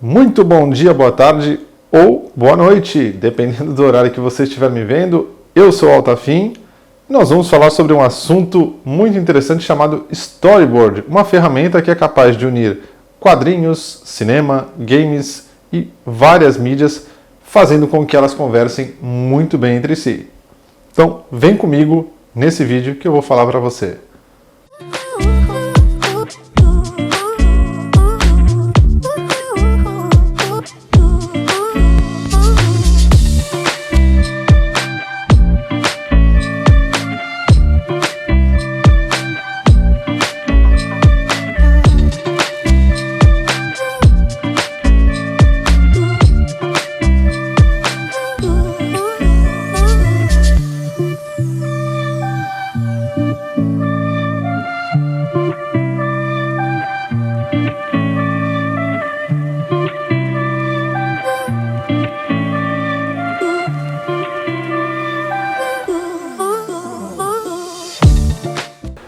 Muito bom dia, boa tarde ou boa noite, dependendo do horário que você estiver me vendo. Eu sou o Altafim e nós vamos falar sobre um assunto muito interessante chamado Storyboard, uma ferramenta que é capaz de unir quadrinhos, cinema, games e várias mídias, fazendo com que elas conversem muito bem entre si. Então, vem comigo nesse vídeo que eu vou falar para você.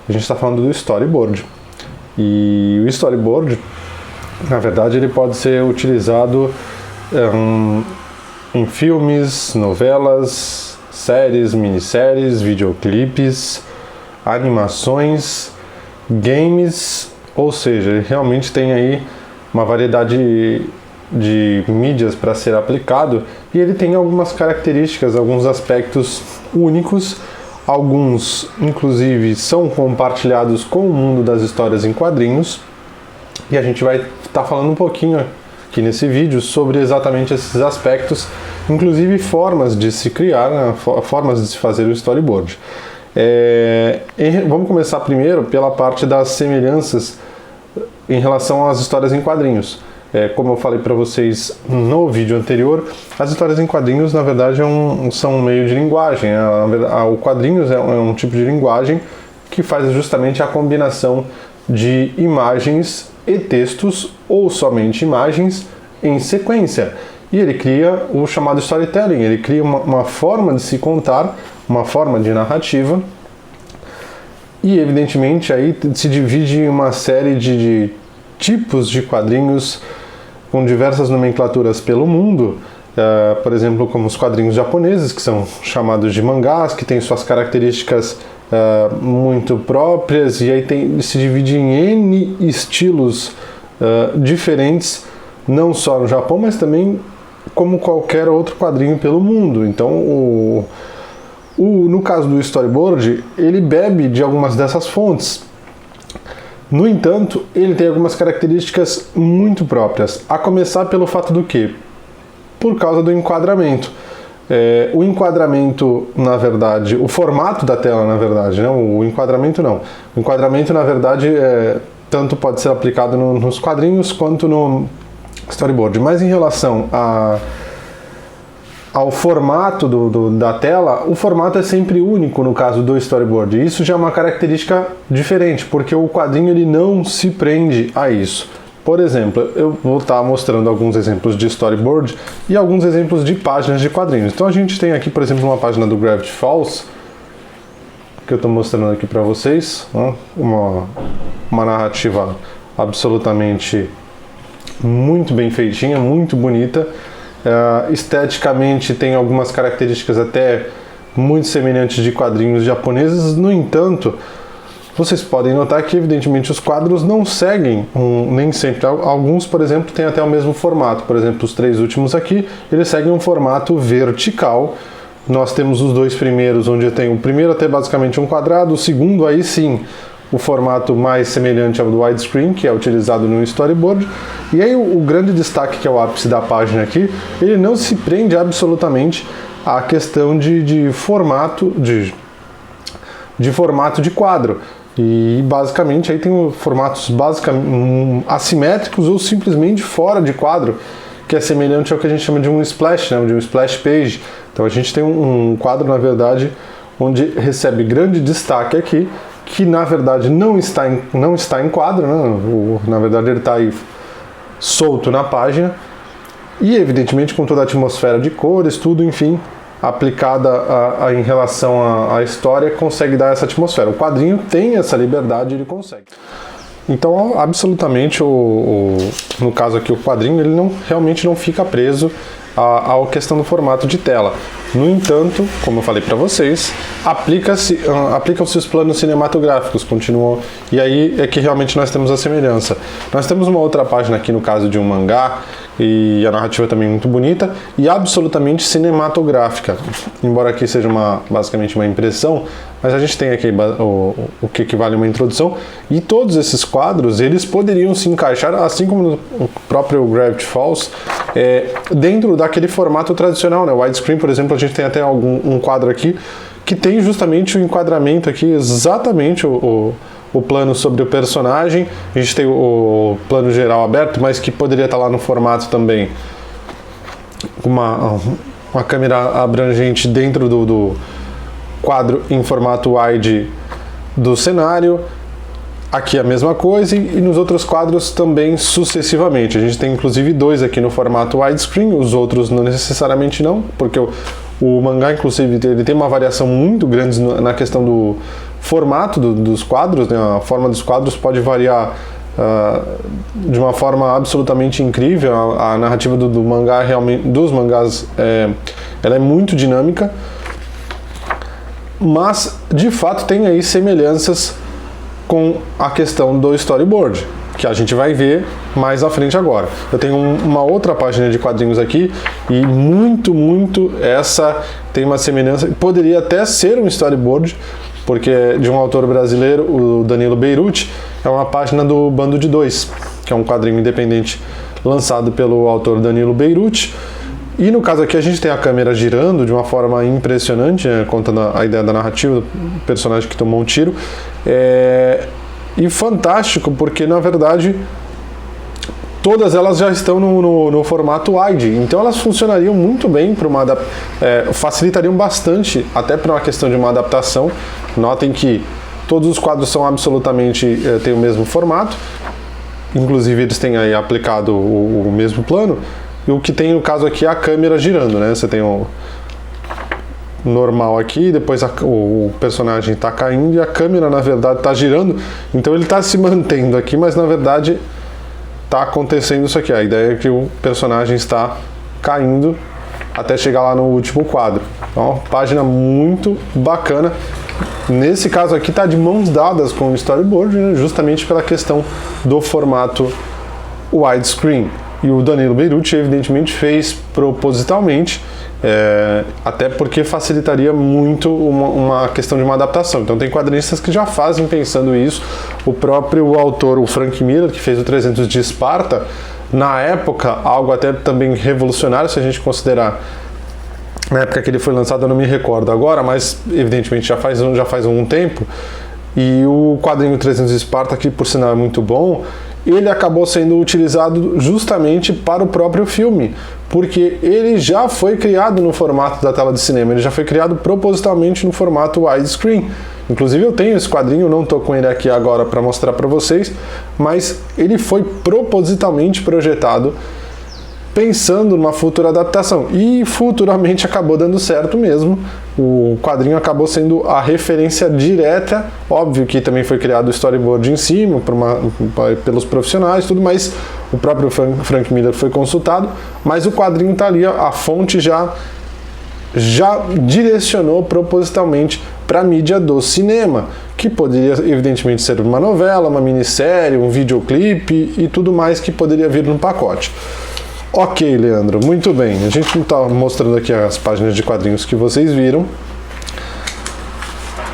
A gente está falando do storyboard, e o storyboard, na verdade, ele pode ser utilizado em filmes, novelas, séries, minisséries, videoclipes, animações, games, ou seja, ele realmente tem aí uma variedade de mídias para ser aplicado, e ele tem algumas características, alguns aspectos únicos. Alguns, inclusive, são compartilhados com o mundo das histórias em quadrinhos, e a gente vai estar falando um pouquinho aqui nesse vídeo sobre exatamente esses aspectos, inclusive formas de se criar, né, formas de se fazer o storyboard. Vamos começar primeiro pela parte das semelhanças em relação às histórias em quadrinhos. Como eu falei para vocês no vídeo anterior, as histórias em quadrinhos, na verdade, são um meio de linguagem. O quadrinhos é um tipo de linguagem que faz justamente a combinação de imagens e textos, ou somente imagens, em sequência. E ele cria o chamado storytelling, ele cria uma forma de se contar, uma forma de narrativa, e evidentemente aí se divide em uma série de tipos de quadrinhos com diversas nomenclaturas pelo mundo, por exemplo, como os quadrinhos japoneses, que são chamados de mangás, que têm suas características muito próprias, e aí se divide em N estilos diferentes, não só no Japão, mas também como qualquer outro quadrinho pelo mundo. Então, no caso do storyboard, ele bebe de algumas dessas fontes. No entanto, ele tem algumas características muito próprias, a começar pelo fato do quê? Por causa do enquadramento. O enquadramento, na verdade, o formato da tela, na verdade, não, o enquadramento não. O enquadramento, na verdade, tanto pode ser aplicado nos quadrinhos quanto no storyboard. Mas em relação ao formato da tela, o formato é sempre único no caso do storyboard. Isso já é uma característica diferente, porque o quadrinho ele não se prende a isso. Por exemplo, eu vou estar mostrando alguns exemplos de storyboard e alguns exemplos de páginas de quadrinhos. Então a gente tem aqui, por exemplo, uma página do Gravity Falls, que eu estou mostrando aqui para vocês, né? Uma narrativa absolutamente muito bem feitinha, muito bonita. Esteticamente tem algumas características até muito semelhantes de quadrinhos japoneses. No entanto, vocês podem notar que evidentemente os quadros não seguem nem sempre. Alguns, por exemplo, têm até o mesmo formato. Por exemplo, os três últimos aqui, eles seguem um formato vertical. Nós temos os dois primeiros, onde tem o primeiro até basicamente um quadrado, o segundo aí sim o formato mais semelhante ao do widescreen, que é utilizado no storyboard. E aí o grande destaque, que é o ápice da página aqui, ele não se prende absolutamente à questão de formato de quadro. E basicamente aí tem formatos basicamente assimétricos ou simplesmente fora de quadro, que é semelhante ao que a gente chama de um splash, né, de um splash page. Então a gente tem um quadro, na verdade, onde recebe grande destaque aqui, que na verdade não está em quadro, né? Na verdade ele está aí solto na página, e evidentemente com toda a atmosfera de cores, tudo, enfim, aplicada em relação à história, consegue dar essa atmosfera. O quadrinho tem essa liberdade, ele consegue. Então, absolutamente, no caso aqui, o quadrinho, ele realmente não fica preso à questão do formato de tela. No entanto, como eu falei para vocês, aplicam-se os planos cinematográficos, continuam, e aí é que realmente nós temos a semelhança. Nós temos uma outra página aqui no caso de um mangá, e a narrativa também é muito bonita e absolutamente cinematográfica, embora aqui seja basicamente uma impressão, mas a gente tem aqui o que equivale a uma introdução, e todos esses quadros eles poderiam se encaixar, assim como no próprio Gravity Falls, dentro daquele formato tradicional, né? O widescreen, por exemplo, a gente tem até um quadro aqui que tem justamente o enquadramento aqui, exatamente o plano sobre o personagem. A gente tem o plano geral aberto, mas que poderia estar lá no formato também, uma câmera abrangente dentro do quadro em formato wide do cenário. Aqui a mesma coisa, e nos outros quadros também sucessivamente. A gente tem inclusive 2 aqui no formato widescreen, os outros não necessariamente não, porque o mangá inclusive ele tem uma variação muito grande na questão do formato dos quadros, né? A forma dos quadros pode variar de uma forma absolutamente incrível. A narrativa do mangá, realmente, dos mangás, ela é muito dinâmica, mas de fato tem aí semelhanças com a questão do storyboard, que a gente vai ver mais à frente agora. Eu tenho uma outra página de quadrinhos aqui, e muito essa tem uma semelhança, poderia até ser um storyboard, porque é de um autor brasileiro, o Danilo Beirute. É uma página do Bando de Dois, que é um quadrinho independente lançado pelo autor Danilo Beirute. E no caso aqui a gente tem a câmera girando de uma forma impressionante, contando a ideia da narrativa do personagem que tomou um tiro. E fantástico, porque na verdade todas elas já estão no formato wide, então elas funcionariam muito bem para facilitariam bastante até para uma questão de uma adaptação. Notem que todos os quadros são absolutamente têm o mesmo formato, inclusive eles têm aí aplicado o mesmo plano. E o que tem no caso aqui é a câmera girando, né? Você tem o normal aqui, depois o personagem está caindo e a câmera na verdade está girando, então ele está se mantendo aqui, mas na verdade está acontecendo isso aqui. A ideia é que o personagem está caindo até chegar lá no último quadro. Então, uma página muito bacana. Nesse caso aqui está de mãos dadas com o storyboard, né? Justamente pela questão do formato widescreen. E o Danilo Beirute evidentemente fez propositalmente, até porque facilitaria muito uma questão de uma adaptação. Então tem quadrinistas que já fazem pensando isso. O próprio autor, o Frank Miller, que fez o 300 de Esparta, na época, algo até também revolucionário, se a gente considerar, na época que ele foi lançado, eu não me recordo agora, mas evidentemente já faz algum tempo. E o quadrinho 300 de Esparta, que por sinal é muito bom, ele acabou sendo utilizado justamente para o próprio filme, porque ele já foi criado no formato da tela de cinema, ele já foi criado propositalmente no formato widescreen. Inclusive eu tenho esse quadrinho, não estou com ele aqui agora para mostrar para vocês, mas ele foi propositalmente projetado pensando numa futura adaptação, e futuramente acabou dando certo mesmo. O quadrinho acabou sendo a referência direta. Óbvio que também foi criado o storyboard em cima pelos profissionais, tudo, mas o próprio Frank Miller foi consultado, mas o quadrinho está ali, a fonte já direcionou propositalmente para a mídia do cinema, que poderia evidentemente ser uma novela, uma minissérie, um videoclipe e tudo mais que poderia vir no pacote. Ok, Leandro, muito bem. A gente está mostrando aqui as páginas de quadrinhos que vocês viram.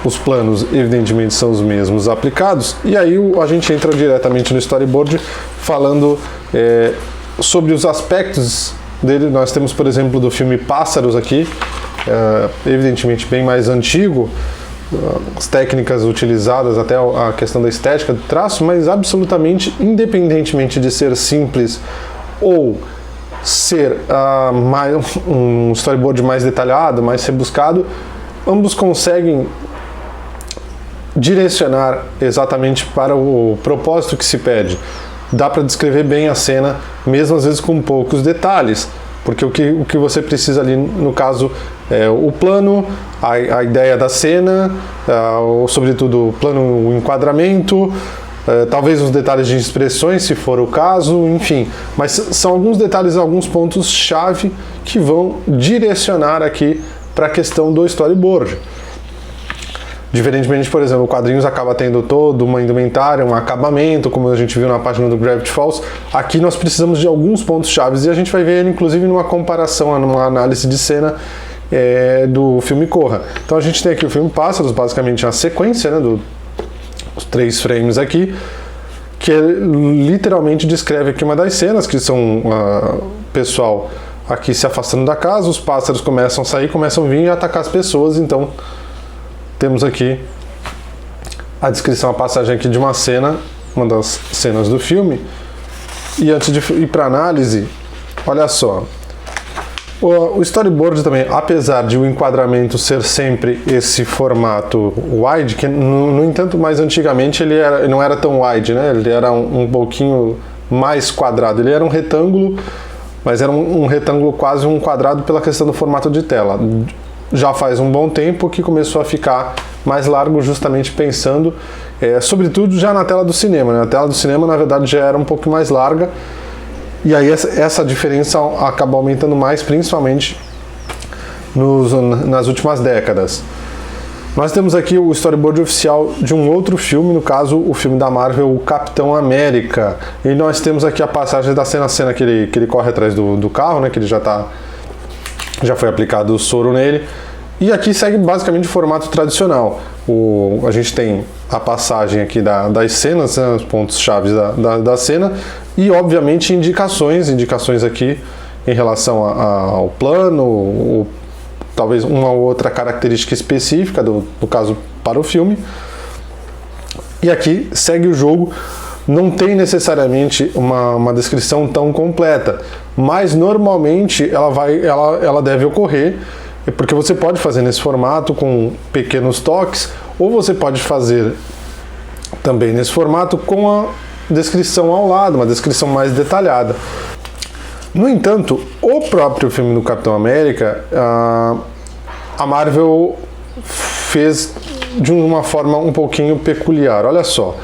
Os planos, evidentemente, são os mesmos aplicados. E aí a gente entra diretamente no storyboard falando sobre os aspectos dele. Nós temos, por exemplo, do filme Pássaros aqui, evidentemente bem mais antigo, as técnicas utilizadas, até a questão da estética do traço, mas absolutamente, independentemente de ser simples ou ser um storyboard mais detalhado, mais rebuscado, ambos conseguem direcionar exatamente para o propósito que se pede. Dá para descrever bem a cena, mesmo às vezes com poucos detalhes, porque o que você precisa ali, no caso, é o plano, a ideia da cena, ou sobretudo o plano, o enquadramento, talvez os detalhes de expressões, se for o caso, enfim. Mas são alguns detalhes, alguns pontos-chave que vão direcionar aqui para a questão do storyboard. Diferentemente, por exemplo, o quadrinhos acaba tendo todo uma indumentária, um acabamento, como a gente viu na página do Gravity Falls. Aqui nós precisamos de alguns pontos-chave e a gente vai ver ele, inclusive, numa comparação, numa análise de cena do filme Corra. Então a gente tem aqui o filme Pássaros, basicamente a sequência, né, os 3 frames aqui, que literalmente descreve aqui uma das cenas, que são o pessoal aqui se afastando da casa, os pássaros começam a sair, começam a vir e atacar as pessoas. Então temos aqui a descrição, a passagem aqui de uma cena, uma das cenas do filme. E antes de ir para análise, olha só, o storyboard também, apesar de o enquadramento ser sempre esse formato wide, que no entanto, mais antigamente ele não era tão wide, né? Ele era um pouquinho mais quadrado, ele era um retângulo, mas era um retângulo quase um quadrado pela questão do formato de tela. Já faz um bom tempo que começou a ficar mais largo, justamente pensando, sobretudo já na tela do cinema, né? A tela do cinema, na verdade, já era um pouco mais larga, e aí essa diferença acaba aumentando mais, principalmente nas últimas décadas. Nós temos aqui o storyboard oficial de um outro filme, no caso, o filme da Marvel, o Capitão América. E nós temos aqui a passagem da cena que ele corre atrás do carro, né? Que ele já foi aplicado o soro nele. E aqui segue basicamente o formato tradicional. A gente tem a passagem aqui das cenas, né, os pontos-chave da cena, e obviamente indicações aqui em relação ao plano, ou talvez uma ou outra característica específica, no caso para o filme. E aqui segue o jogo. Não tem necessariamente uma descrição tão completa, mas normalmente ela deve ocorrer, porque você pode fazer nesse formato com pequenos toques, ou você pode fazer também nesse formato com a descrição ao lado, uma descrição mais detalhada. No entanto, o próprio filme do Capitão América, a Marvel fez de uma forma um pouquinho peculiar. Olha só.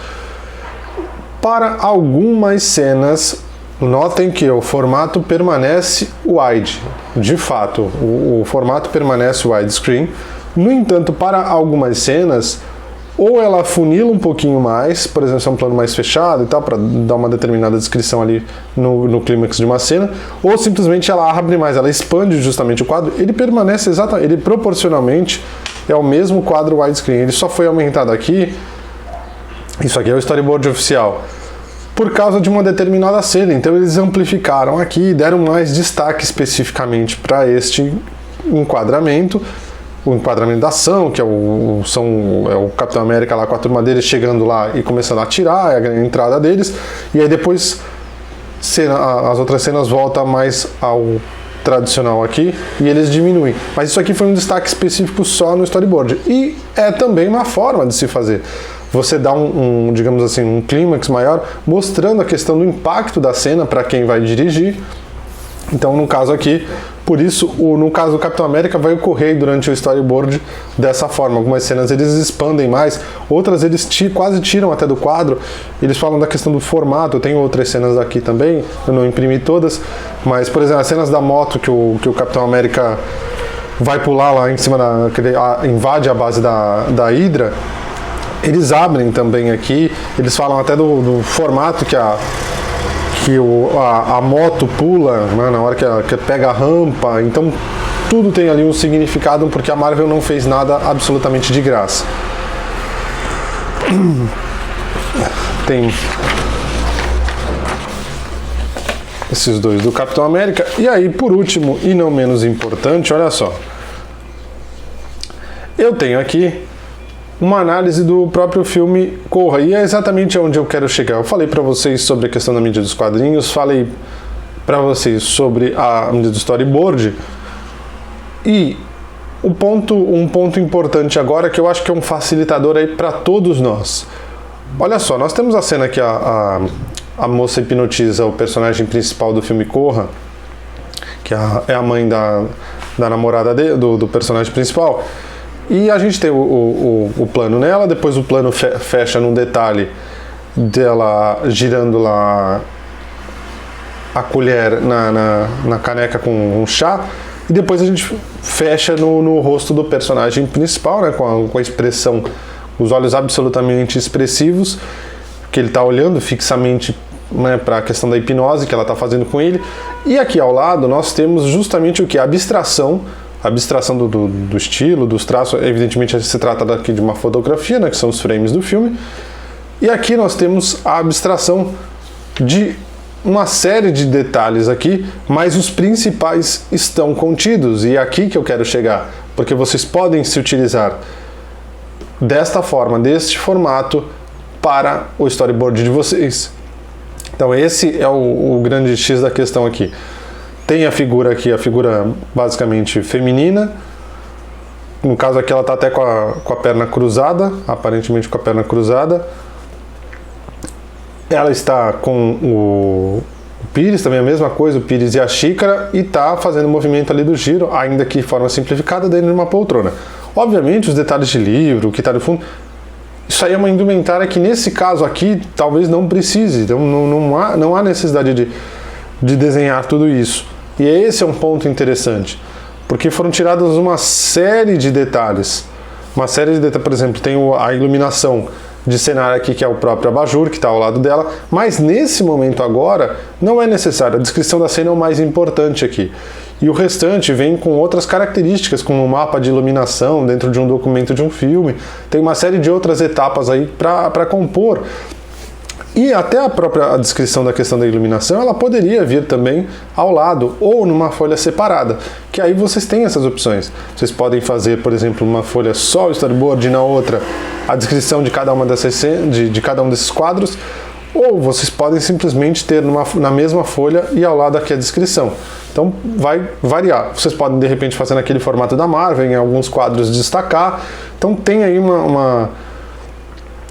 Para algumas cenas, notem que o formato permanece wide. De fato, o formato permanece widescreen. No entanto, para algumas cenas, ou ela funila um pouquinho mais, por exemplo, se é um plano mais fechado e tal, para dar uma determinada descrição ali no clímax de uma cena, ou simplesmente ela abre mais, ela expande justamente o quadro. Ele permanece exatamente, ele proporcionalmente é o mesmo quadro widescreen. Ele só foi aumentado aqui. Isso aqui é o storyboard oficial, por causa de uma determinada cena. Então eles amplificaram aqui, deram mais destaque especificamente para este enquadramento, o enquadramento da ação, que é o Capitão América lá com a turma deles chegando lá e começando a atirar, é a entrada deles, e aí depois as outras cenas voltam mais ao tradicional aqui e eles diminuem. Mas isso aqui foi um destaque específico só no storyboard, e é também uma forma de se fazer. Você dá digamos assim, um clímax maior, mostrando a questão do impacto da cena para quem vai dirigir. Então, no caso aqui, por isso, no caso do Capitão América, vai ocorrer durante o storyboard dessa forma. Algumas cenas eles expandem mais, outras eles quase tiram até do quadro. Eles falam da questão do formato. Eu tenho outras cenas aqui também, eu não imprimi todas, mas, por exemplo, as cenas da moto que o Capitão América vai pular lá em cima invade a base da Hydra. Eles abrem também aqui, eles falam até do formato que a moto pula, né, na hora que pega a rampa. Então tudo tem ali um significado, porque a Marvel não fez nada absolutamente de graça. Tem esses dois do Capitão América. E aí, por último e não menos importante, olha só, eu tenho aqui uma análise do próprio filme Corra, e é exatamente onde eu quero chegar. Eu falei para vocês sobre a questão da mídia dos quadrinhos, falei para vocês sobre a mídia do storyboard, e Um ponto importante agora, que eu acho que é um facilitador aí para todos nós. Olha só, nós temos a cena que a moça hipnotiza o personagem principal do filme Corra, que é a mãe da namorada do personagem principal, e a gente tem o plano nela, depois o plano fecha num detalhe dela girando lá a colher na caneca com um chá, e depois a gente fecha no rosto do personagem principal, né, com a expressão, os olhos absolutamente expressivos, que ele está olhando fixamente, né, para a questão da hipnose que ela está fazendo com ele. E aqui ao lado nós temos justamente o que? A abstração do estilo, dos traços. Evidentemente se trata daqui de uma fotografia, né, que são os frames do filme. E aqui nós temos a abstração de uma série de detalhes aqui, mas os principais estão contidos, e é aqui que eu quero chegar, porque vocês podem se utilizar desta forma, deste formato, para o storyboard de vocês. Então esse é o grande X da questão aqui. Tem a figura aqui, a figura basicamente feminina. No caso aqui ela está até com a perna cruzada, aparentemente com a perna cruzada. Ela está com o pires, também a mesma coisa, o pires e a xícara, e está fazendo o movimento ali do giro, ainda que de forma simplificada, dentro de uma poltrona. Obviamente os detalhes de livro, o que está no fundo, isso aí é uma indumentária que nesse caso aqui talvez não precise, então não há necessidade de desenhar tudo isso. E esse é um ponto interessante, porque foram tiradas uma série de detalhes. Por exemplo, tem a iluminação de cenário aqui, que é o próprio abajur, que está ao lado dela, mas nesse momento agora não é necessário, a descrição da cena é o mais importante aqui. E o restante vem com outras características, como um mapa de iluminação dentro de um documento de um filme, tem uma série de outras etapas aí para compor. E até a própria descrição da questão da iluminação, ela poderia vir também ao lado, ou numa folha separada, que aí vocês têm essas opções. Vocês podem fazer, por exemplo, uma folha só o storyboard e na outra a descrição de cada uma de cada um desses quadros, ou vocês podem simplesmente ter na mesma folha e ao lado aqui a descrição. Então vai variar. Vocês podem de repente fazer naquele formato da Marvel, em alguns quadros destacar. Então tem aí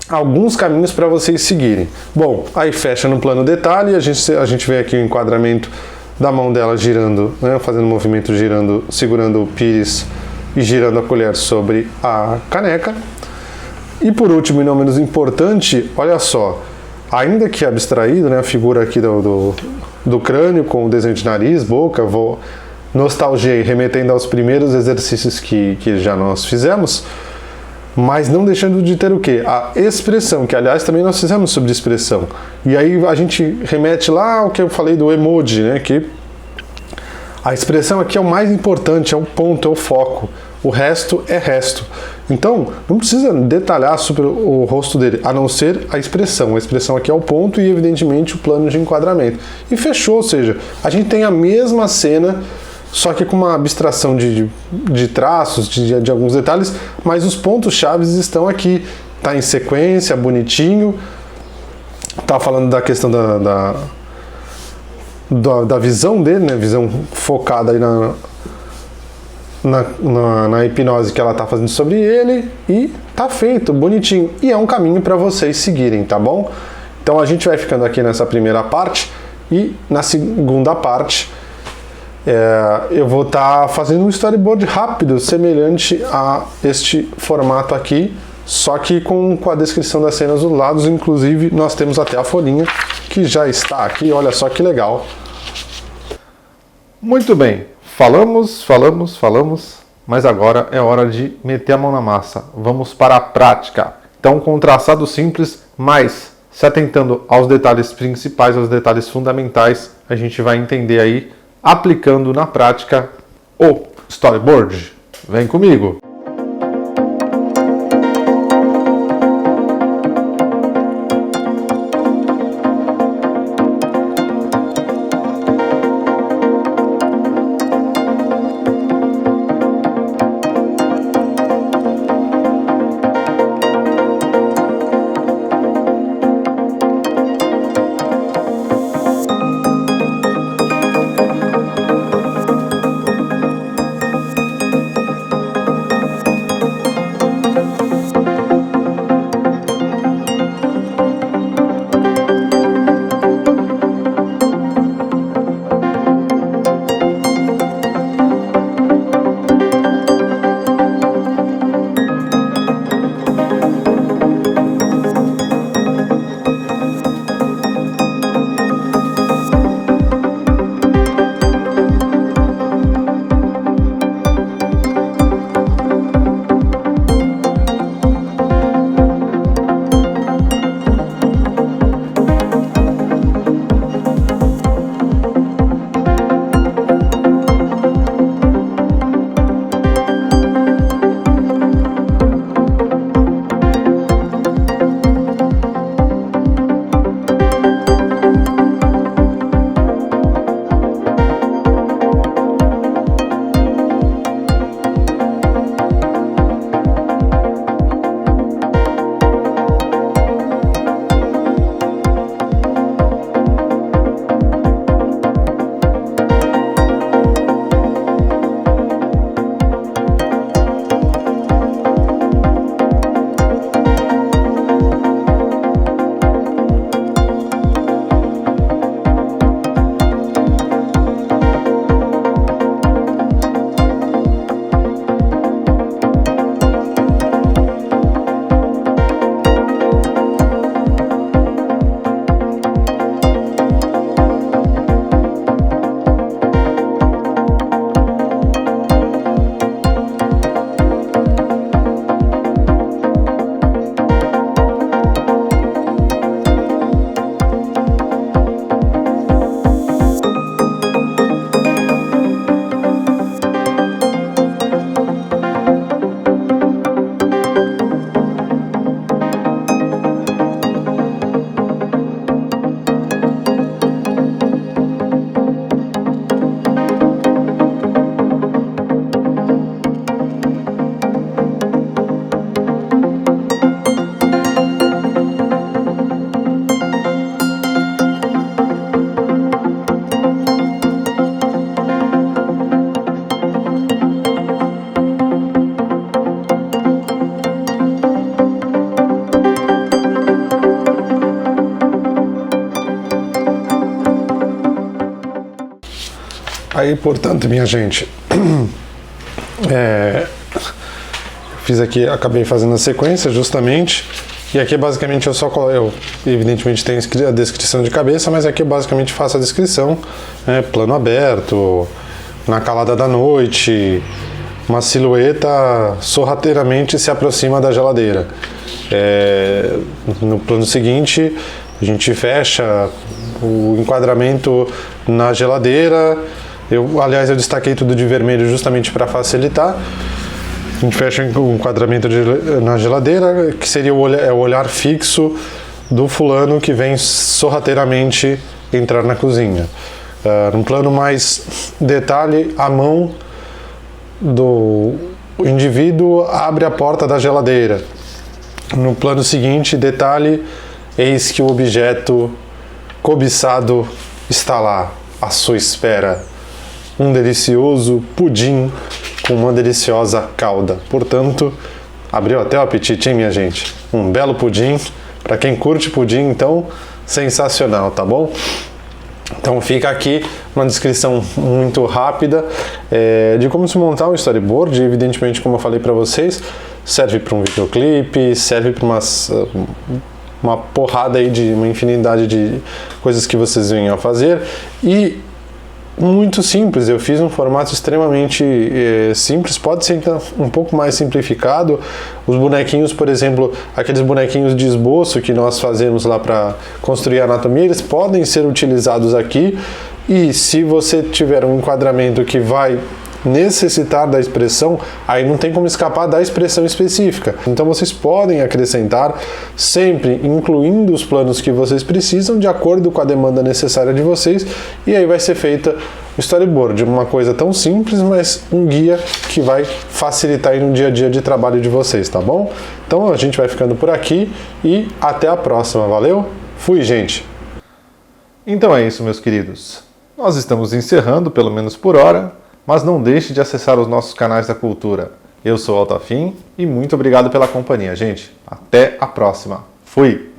alguns caminhos para vocês seguirem. Bom, aí fecha no plano detalhe, a gente vê aqui o enquadramento da mão dela girando, né, fazendo movimento, girando, segurando o pires e girando a colher sobre a caneca. E por último, e não menos importante, olha só, ainda que abstraído, né, a figura aqui do crânio com o desenho de nariz, boca, nostalgia e remetendo aos primeiros exercícios que já nós fizemos, mas não deixando de ter o quê? A expressão, que aliás também nós fizemos sobre expressão. E aí a gente remete lá ao que eu falei do emoji, né, que a expressão aqui é o mais importante, é o ponto, é o foco. O resto é resto. Então, não precisa detalhar sobre o rosto dele, a não ser a expressão. A expressão aqui é o ponto e, evidentemente, o plano de enquadramento. E fechou, ou seja, a gente tem a mesma cena, só que com uma abstração de traços, de alguns detalhes, mas os pontos chaves estão aqui. Está em sequência, bonitinho. Está falando da questão da visão dele, né? Visão focada aí na hipnose que ela está fazendo sobre ele, e tá feito, bonitinho. E é um caminho para vocês seguirem, tá bom? Então a gente vai ficando aqui nessa primeira parte, e na segunda parte eu vou estar fazendo um storyboard rápido, semelhante a este formato aqui, só que com a descrição das cenas dos lados. Inclusive nós temos até a folhinha que já está aqui, olha só que legal. Muito bem. Falamos, mas agora é hora de meter a mão na massa. Vamos para a prática. Então, com um traçado simples, mas se atentando aos detalhes principais, aos detalhes fundamentais, a gente vai entender aí, aplicando na prática, o storyboard. Vem comigo! Aí, portanto, minha gente, fiz aqui, acabei fazendo a sequência justamente, e aqui basicamente eu evidentemente tenho a descrição de cabeça, mas aqui eu basicamente faço a descrição, plano aberto, na calada da noite, uma silhueta sorrateiramente se aproxima da geladeira. No plano seguinte, a gente fecha o enquadramento na geladeira. Aliás, eu destaquei tudo de vermelho justamente para facilitar. A gente fecha o enquadramento na geladeira, que seria o olhar fixo do fulano que vem sorrateiramente entrar na cozinha. Num plano mais detalhe, a mão do indivíduo abre a porta da geladeira. No plano seguinte, detalhe, eis que o objeto cobiçado está lá, à sua espera. Um delicioso pudim com uma deliciosa calda. Portanto, abriu até o apetite, hein, minha gente? Um belo pudim. Para quem curte pudim, então, sensacional, tá bom? Então fica aqui uma descrição muito rápida de como se montar um storyboard. Evidentemente, como eu falei para vocês, serve para um videoclipe, serve para uma porrada aí de uma infinidade de coisas que vocês venham a fazer. E muito simples, eu fiz um formato extremamente simples, pode ser então um pouco mais simplificado. Os bonequinhos, por exemplo, aqueles bonequinhos de esboço que nós fazemos lá para construir a anatomia, eles podem ser utilizados aqui, e se você tiver um enquadramento que vai necessitar da expressão, aí não tem como escapar da expressão específica. Então vocês podem acrescentar, sempre incluindo os planos que vocês precisam, de acordo com a demanda necessária de vocês, e aí vai ser feita o storyboard, uma coisa tão simples, mas um guia que vai facilitar aí no dia a dia de trabalho de vocês, tá bom? Então a gente vai ficando por aqui e até a próxima, valeu? Fui, gente! Então é isso, meus queridos. Nós estamos encerrando, pelo menos por hora, mas não deixe de acessar os nossos canais da cultura. Eu sou o Altafim e muito obrigado pela companhia, gente. Até a próxima. Fui!